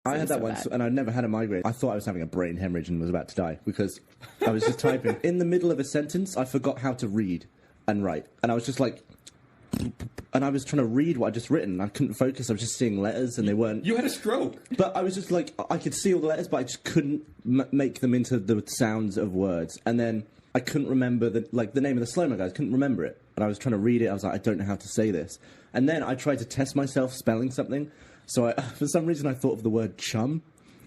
I had that once, and I'd never had a migraine. I thought I was having a brain hemorrhage and was about to die because I was just typing. In the middle of a sentence, I forgot how to read and write. And I was just like... And I was trying to read what I'd just written. I couldn't focus. I was just seeing letters, and they weren't... You had a stroke. But I was just like... I could see all the letters, but I just couldn't make them into the sounds of words. And then I couldn't remember the name of the slow-mo guys. Couldn't remember it. And I was trying to read it. I was like, I don't know how to say this. And then I tried to test myself spelling something. So for some reason, I thought of the word chum.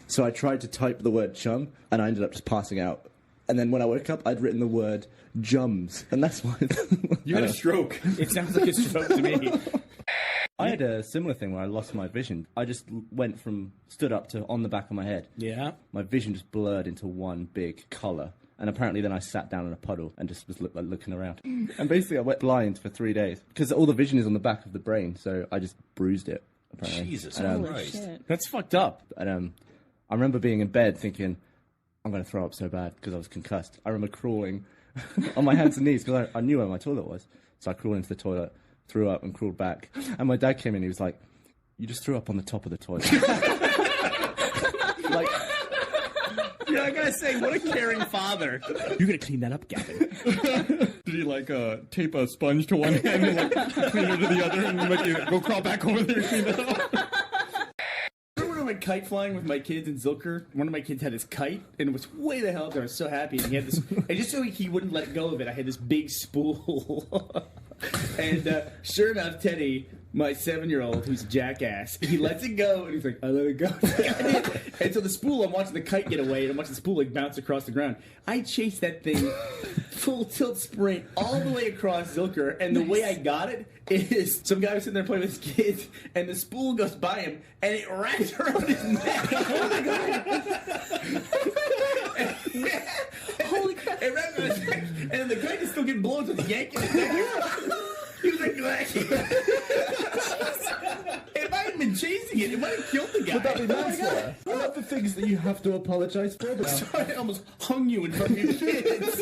So I tried to type the word chum, and I ended up just passing out. And then when I woke up, I'd written the word jums. And that's why... You had a stroke. It sounds like a stroke to me. I had a similar thing where I lost my vision. I just went from stood up to on the back of my head. Yeah. My vision just blurred into one big colour. And apparently then I sat down in a puddle and just was looking around. And basically I went blind for 3 days. Because all the vision is on the back of the brain, so I just bruised it, apparently. Jesus Christ. Shit. That's fucked up. And I remember being in bed thinking, I'm going to throw up so bad because I was concussed. I remember crawling on my hands and knees because I knew where my toilet was. So I crawled into the toilet, threw up and crawled back. And my dad came in and he was like, you just threw up on the top of the toilet. Like... Yeah, I gotta say, what a caring father. You're gonna clean that up, Gavin. Did he, tape a sponge to one hand and, clean it to the other and go crawl back over there and clean it up? Remember when I went kite flying with my kids in Zilker? One of my kids had his kite, and it was way the hell up there. I was so happy. And he had this, and just so he wouldn't let go of it, I had this big spool. And sure enough, Teddy, my 7-year-old, who's a jackass, he lets it go, and he's like, I let it go. And so the spool, I'm watching the kite get away, and I'm watching the spool bounce across the ground. I chased that thing full tilt sprint all the way across Zilker, and the way I got it is some guy was sitting there playing with his kids, and the spool goes by him, and it wraps around his neck. Oh my God. Holy crap. It wrapped around his neck, and then the kite is still getting blown to the yanking his neck. He was like, if I hadn't been chasing it, it might have killed the guy. Would that be manslaughter? I love the things that you have to apologise for. Sorry, I almost hung you in front of your kids.